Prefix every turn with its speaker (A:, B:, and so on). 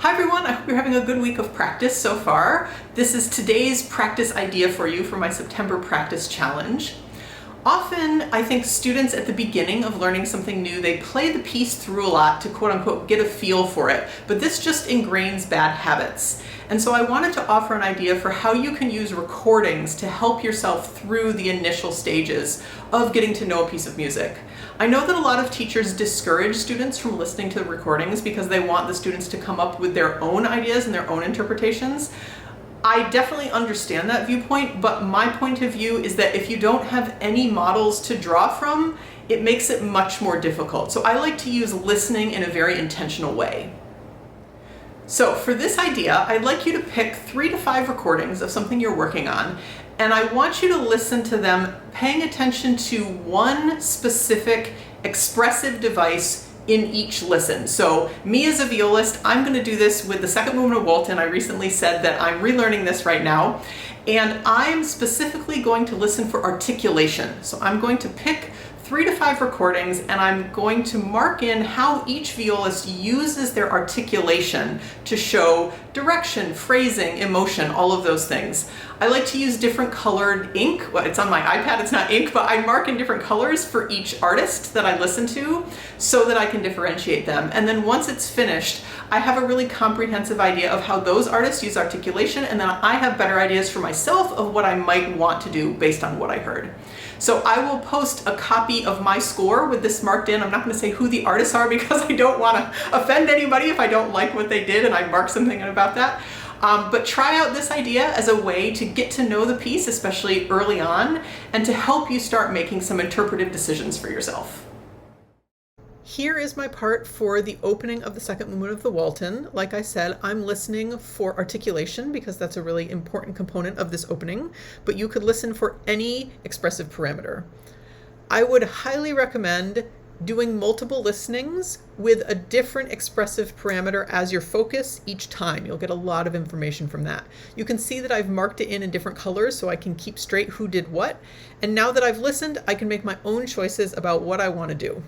A: Hi everyone, I hope you're having a good week of practice so far. This is today's practice idea for you for my September practice challenge. Often, I think students at the beginning of learning something new, they play the piece through a lot to quote unquote get a feel for it, but this just ingrains bad habits. And so I wanted to offer an idea for how you can use recordings to help yourself through the initial stages of getting to know a piece of music. I know that a lot of teachers discourage students from listening to the recordings because they want the students to come up with their own ideas and their own interpretations. I definitely understand that viewpoint, but my point of view is that if you don't have any models to draw from, it makes it much more difficult. So I like to use listening in a very intentional way. So for this idea, I'd like you to pick 3 to 5 recordings of something you're working on, and I want you to listen to them paying attention to one specific expressive device in each listen. So me as a violist, I'm going to do this with the second movement of Walton. I recently said that I'm relearning this right now, and I'm specifically going to listen for articulation. So I'm going to pick 3 to 5 recordings, and I'm going to mark in how each violist uses their articulation to show direction, phrasing, emotion, all of those things. I like to use different colored ink. Well, it's on my iPad, it's not ink, but I mark in different colors for each artist that I listen to so that I can differentiate them. And then once it's finished, I have a really comprehensive idea of how those artists use articulation, and then I have better ideas for myself of what I might want to do based on what I heard. So I will post a copy of my score with this marked in. I'm not going to say who the artists are because I don't want to offend anybody if I don't like what they did and I mark something in about that. But try out this idea as a way to get to know the piece, especially early on, and to help you start making some interpretive decisions for yourself. Here is my part for the opening of the second movement of the Walton. Like I said, I'm listening for articulation because that's a really important component of this opening, but you could listen for any expressive parameter. I would highly recommend doing multiple listenings with a different expressive parameter as your focus each time. You'll get a lot of information from that. You can see that I've marked it in different colors so I can keep straight who did what. And now that I've listened, I can make my own choices about what I want to do.